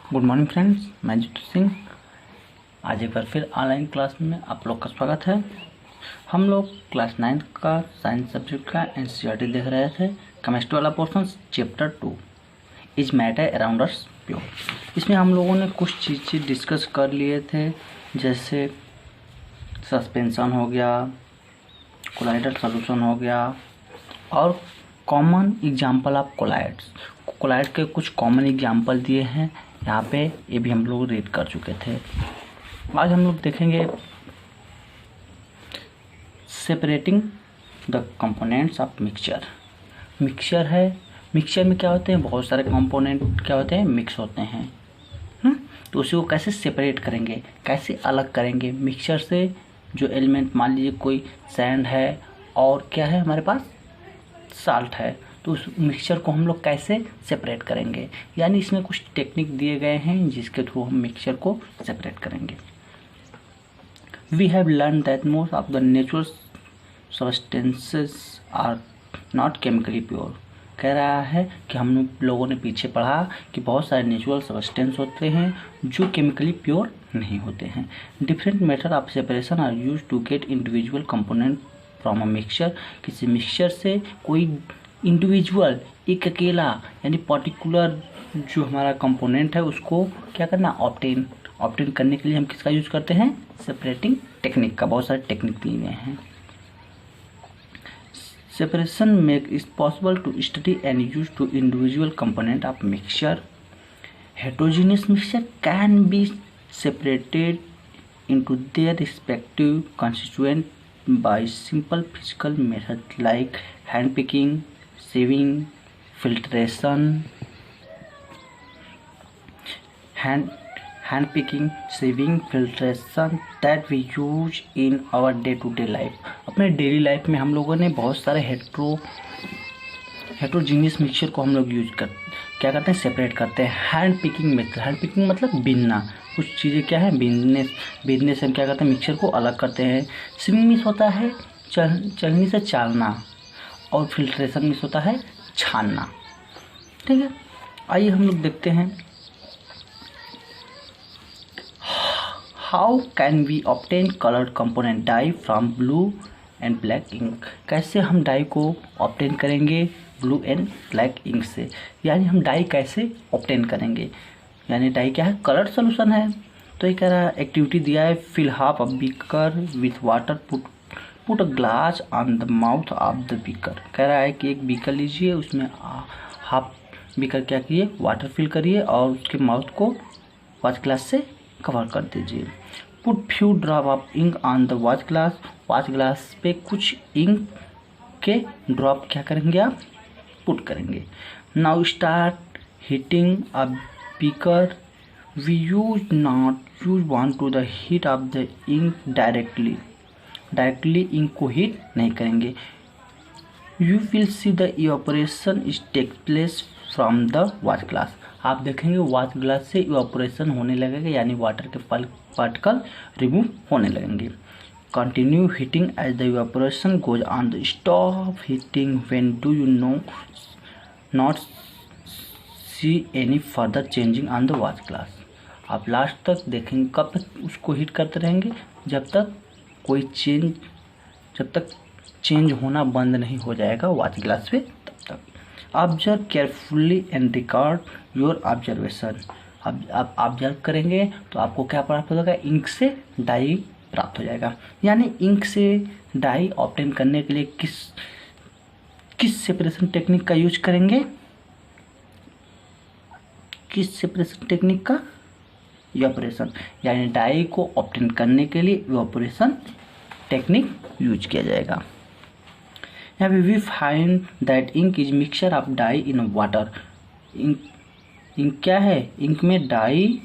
Good morning friends, मैं जीतू सिंह। आज एक बार फिर ऑनलाइन क्लास में आप लोग का स्वागत है। हम लोग क्लास 9 का साइंस सब्जेक्ट का एनसीईआरटी देख रहे थे। केमिस्ट्री वाला portion chapter 2 is matter around us pure. इसमें हम लोगों ने कुछ चीज़ें डिस्कस कर लिए थे, जैसे सस्पेंशन हो गया, कोलाइडल सॉल्यूशन हो गया और common example of colloids. Colloid के कुछ कॉमन एग्जाम्पल दिए हैं यहाँ पे, ये भी हम लोग रीड कर चुके थे। आज हम लोग देखेंगे separating the components of mixture. Mixture है, मिक्सचर में क्या होते हैं, बहुत सारे कंपोनेंट क्या होते हैं, मिक्स होते हैं। तो उसी को कैसे सेपरेट करेंगे, कैसे अलग करेंगे मिक्सचर से। जो एलिमेंट, मान लीजिए कोई सैंड है और क्या है हमारे पास, साल्ट है, तो उस मिक्सचर को हम लोग कैसे सेपरेट करेंगे। यानी इसमें कुछ टेक्निक दिए गए हैं जिसके थ्रू हम मिक्सचर को सेपरेट करेंगे। We have learn that most of the natural substances are not chemically pure. कह रहा है कि हम लोगों ने पीछे पढ़ा कि बहुत सारे नेचुरल सब्सटेंस होते हैं जो केमिकली प्योर नहीं होते हैं। Different method of separation are use to get individual component from a mixture. किसी मिक्सचर से कोई इंडिविजुअल, एक अकेला यानी पर्टिकुलर जो हमारा कंपोनेंट है उसको क्या करना, ऑब्टेन करने के लिए हम किसका यूज करते हैं, सेपरेटिंग टेक्निक का। बहुत सारे टेक्निक दिए गए हैं। Separation make is possible to study and use to individual component of mixture. Heterogeneous mixture can be separated into their respective constituent by simple physical methods like hand picking, sieving, filtration. Hand picking, sieving, filtration that we use in our day-to-day life. अपने daily life में हम लोगों ने बहुत सारे heterogeneous mixture को हम लोग क्या करते हैं, सेपरेट करते हैं। Hand picking method, hand picking मतलब बीनना, कुछ चीज़ें क्या है, बीनने से हम क्या करते हैं, मिक्सचर को अलग करते हैं। स्विंग मिस होता है चलनी से चालना, और फिल्ट्रेशन मिस होता है छानना। ठीक है, आइए हम लोग देखते हैं how can we obtain coloured component dye from blue and black ink. कैसे हम डाई को ऑब्टेन करेंगे ब्लू एंड ब्लैक इंक से। यानी हम डाई कैसे ऑब्टेन करेंगे, यानी डाई क्या है, कलर्ड सोल्यूशन है। तो ये कह रहा है, एक्टिविटी दिया है, fill half a beaker with water, put a glass on the mouth of the beaker. कह रहा है कि एक बीकर लीजिए, उसमें हाफ बीकर क्या कीजिए, वाटर फिल करिए और उसके माउथ को वॉच ग्लास से कवर कर दीजिए। Put few drop of ink on the watch glass. Watch glass पे कुछ इंक के ड्रॉप क्या करेंगे आप, पुट करेंगे। Now start heating a beaker. We use want to the heat of the ink directly ink को हीट नहीं करेंगे। You will see the evaporation is take place from the watch glass. आप देखेंगे watch glass से evaporation होने लगेगा, यानी water के पार्टिकल रिमूव होने लगेंगे। Continue heating as the evaporation goes on. The stop heating when do you not see any further changing on the watch glass. आप लास्ट तक देखेंगे, कब तक उसको हीट करते रहेंगे, जब तक चेंज होना बंद नहीं हो जाएगा वॉच ग्लास पे, तब तक। Observe carefully and record your observation. अब आप ऑब्जर्व करेंगे तो आपको क्या प्राप्त हो जाएगा, इंक से डाई प्राप्त हो जाएगा। यानी इंक से डाई ऑब्टेन करने के लिए किस सेपरेशन टेक्निक का यूज करेंगे, किस सेपरेशन टेक्निक का, इवापोरेशन। यानी डाई को ऑब्टेन करने के लिए इवापोरेशन टेक्निक यूज किया जाएगा। यहाँ पे we find that ink is mixture of dye in water. Ink क्या है, इंक में डाई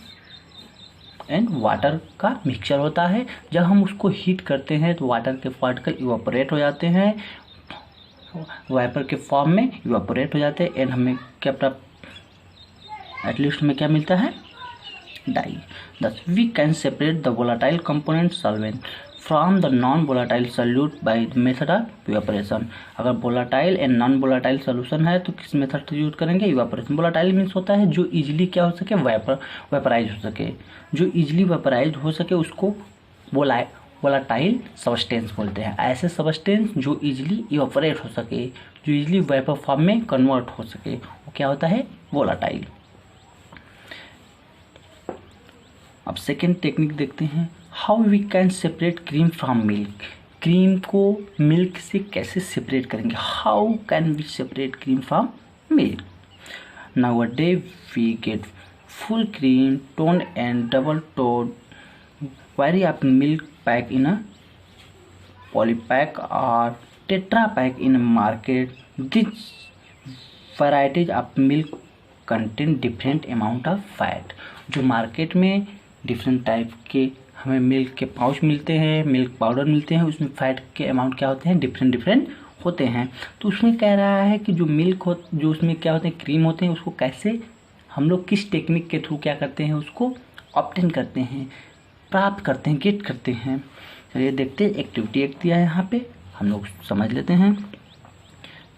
एंड वाटर का मिक्सचर होता है। जब हम उसको हीट करते हैं तो वाटर के पार्टिकल इवापोरेट हो जाते हैं, वाइपर के फॉर्म में इवापोरेट हो जाते हैं, एंड हमें क्या प्राप्त, एटलीस्ट हमें क्या मिलता है, dye. Thus we can separate the volatile component solvent from the non volatile solute by the method of evaporation. अगर volatile and non volatile solution है तो किस मेथड से यूज करेंगे? इवापोरेशन। वोलाटाइल मीन्स होता है जो इजीली क्या हो सके, वेपराइज हो सके। जो इजीली वेपराइज हो सके उसको वोलाटाइल सबस्टेंस बोलते हैं। ऐसे सबस्टेंस जो इजीली इवापोरेट हो सके, जो इजीली वेपर फॉर्म में कन्वर्ट हो सके, वो क्या होता है? वोलाटाइल। अब सेकेंड टेक्निक देखते हैं, how we can separate cream from milk. Cream को मिल्क से कैसे सेपरेट करेंगे? How can we separate cream from milk? Nowadays we get full cream, toned and double toned vary of milk pack in a polypack or tetra pack in a market. These varieties of milk contain different amount of fat. जो market में different type के हमें milk के pouch मिलते हैं, milk powder मिलते हैं, उसमें फैट के अमाउंट क्या होते हैं? डिफरेंट डिफरेंट होते हैं। तो उसमें कह रहा है कि जो मिल्क हो, जो उसमें क्या होते हैं, क्रीम होते हैं, उसको कैसे हम लोग किस टेक्निक के थ्रू क्या करते हैं? उसको ऑब्टेन करते हैं, प्राप्त करते हैं, गेट करते हैं। चलिए देखते हैं। एक्टिविटी एक दिया है यहाँ पे, हम लोग समझ लेते हैं।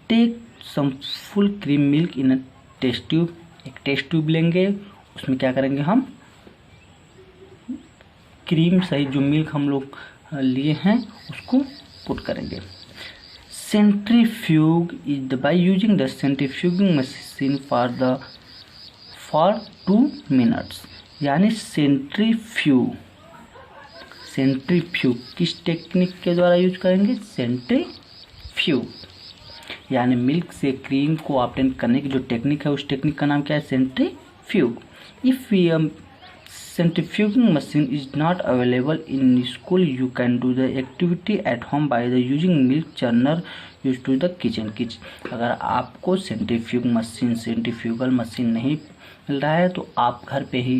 Take some full cream milk in a test tube. एक टेस्ट ट्यूब लेंगे, उसमें क्या करेंगे हम? क्रीम सहित जो मिल्क हम लोग लिए हैं उसको पुट करेंगे। Centrifuge is by using the centrifuging machine for 2 minutes. यानी सेंट्रीफ्यूग किस टेक्निक के द्वारा यूज करेंगे? सेंट्रीफ्यूग। यानी मिल्क से क्रीम को ऑब्टेन करने की जो टेक्निक है उस टेक्निक का नाम क्या है? Centrifuge. If centrifuging machine is not available in school, you can do the activity at home by the using milk churner used to the kitchen. अगर आपको सेंट्रीफ्यूगल मशीन नहीं मिल रहा है तो आप घर पे ही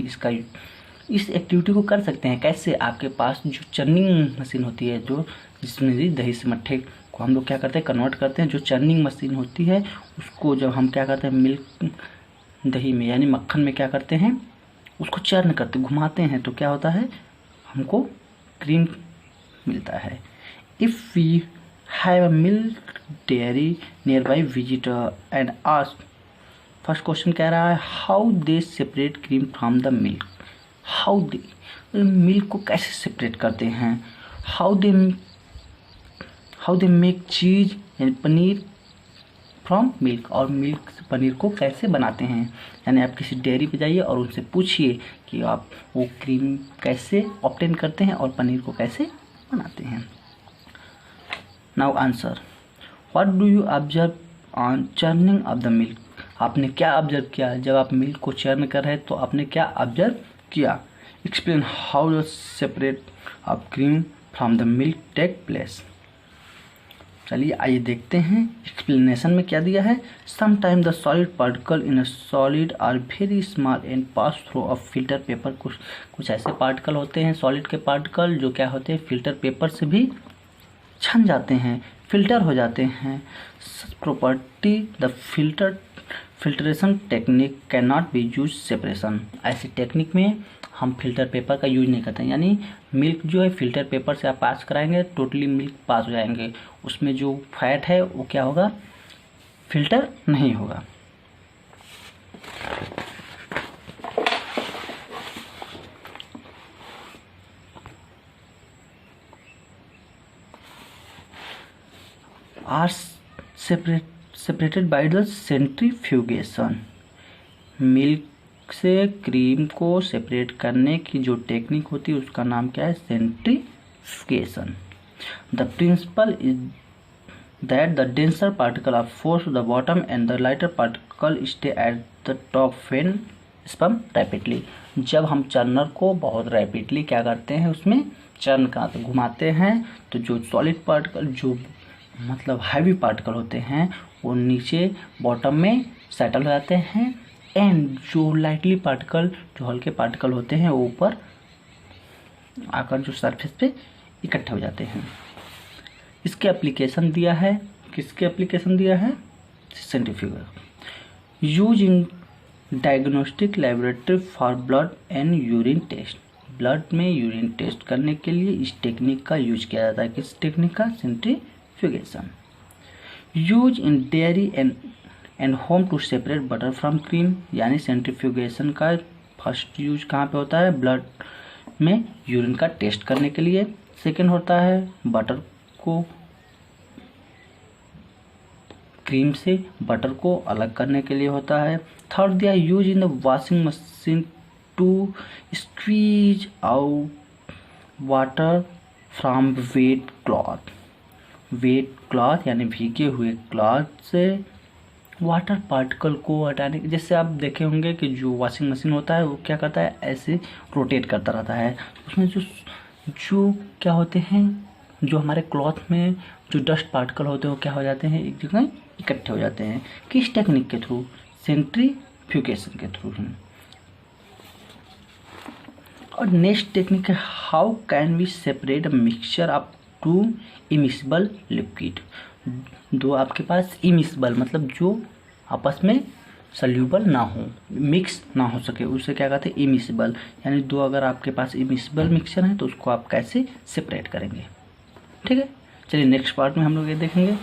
इस एक्टिविटी को कर सकते हैं। कैसे? आपके पास जो चर्निंग मशीन होती है, जो जिसमें दही से मट्ठे को हम लोग क्या करते हैं? कन्वर्ट करते हैं। जो चर्निंग मशीन होती है उसको जब हम क्या करते हैं? मिल्क दही में यानी मक्खन में क्या करते हैं? उसको चर्न करते, घुमाते हैं, तो क्या होता है? हमको क्रीम मिलता है। If we have a milk dairy nearby visit and ask. First question कह रहा है how they separate cream from the milk. How they milk को कैसे सेपरेट करते हैं? हाउ दे मेक चीज यानी पनीर फ्रॉम मिल्क। और मिल्क से पनीर को कैसे बनाते हैं? यानी आप किसी डेयरी पे जाइए और उनसे पूछिए कि आप वो क्रीम कैसे ऑब्टेन करते हैं और पनीर को कैसे बनाते हैं। Now answer, what do you observe on churning of the milk. आपने क्या ऑब्जर्व किया? जब आप मिल्क को चर्न कर रहे हैं तो आपने क्या ऑब्जर्व किया? Explain how the separate of cream from the milk take place. चलिए आइए देखते हैं एक्सप्लेनेशन में क्या दिया है। Some time the solid particle in a solid are very small and pass through a filter paper. कुछ ऐसे पार्टिकल होते हैं सॉलिड के पार्टिकल जो क्या होते हैं? फिल्टर पेपर से भी छन जाते हैं, फिल्टर हो जाते हैं। Property the filtration technique can not be use separation. ऐसी टेक्निक में हम फिल्टर पेपर का यूज नहीं करते हैं। यानी मिल्क जो है फिल्टर पेपर से आप पास कराएंगे, टोटली मिल्क पास हो जाएंगे, उसमें जो फैट है वो क्या होगा? फिल्टर नहीं होगा। Are separated by the centrifugation. Milk से क्रीम को सेपरेट करने की जो टेक्निक होती है उसका नाम क्या है? Centrifugation. The principle is that the denser particle are forced to the bottom and the lighter particle stay at the top when spun rapidly. जब हम चर्नर को बहुत रैपिडली क्या करते हैं? उसमें चर्न करते घुमाते हैं तो जो सॉलिड पार्टिकल, जो मतलब हैवी पार्टिकल होते हैं, वो नीचे बॉटम में सेटल हो जाते हैं एंड जो लाइटली पार्टिकल, जो हल्के पार्टिकल होते हैं, वो ऊपर आकर जो सरफेस पे इकट्ठे हो जाते हैं। इसके एप्लीकेशन दिया है। किसके एप्लीकेशन दिया है? Centrifugal. Use in diagnostic laboratory for blood and urine test. Blood में यूरिन टेस्ट करने के लिए इस टेक्निक का यूज किया जाता है। किस टेक्निक का? Centrifugation. Use in dairy and home to separate butter from cream, यानी सेंट्रीफ्यूगेशन का फर्स्ट यूज कहाँ पे होता है? ब्लड में यूरिन का टेस्ट करने के लिए। सेकेंड होता है बटर को क्रीम से बटर को अलग करने के लिए होता है। थर्ड दिया use in the washing machine to squeeze out water from wet cloth. Wet cloth यानी भीगे हुए क्लॉथ से वाटर पार्टिकल को हटाने के, जैसे आप देखे होंगे कि जो वॉशिंग मशीन होता है वो क्या करता है? ऐसे रोटेट करता रहता है। उसमें जो क्या होते हैं, जो हमारे क्लॉथ में जो डस्ट पार्टिकल होते हैं वो क्या हो जाते हैं? एक जगह इकट्ठे हो जाते हैं। किस टेक्निक के थ्रू? सेंट्रीफ्यूगेशन के थ्रू ही। और नेक्स्ट टेक्निक है how can we separate mixture of two immiscible liquid. दो आपके पास इमिसिबल मतलब जो आपस में सल्यूबल ना हो, मिक्स ना हो सके, उसे क्या कहते हैं? इमिसिबल। यानी दो अगर आपके पास इमिसिबल मिक्सचर है तो उसको आप कैसे सेपरेट करेंगे। ठीक है, चलिए नेक्स्ट पार्ट में हम लोग ये देखेंगे।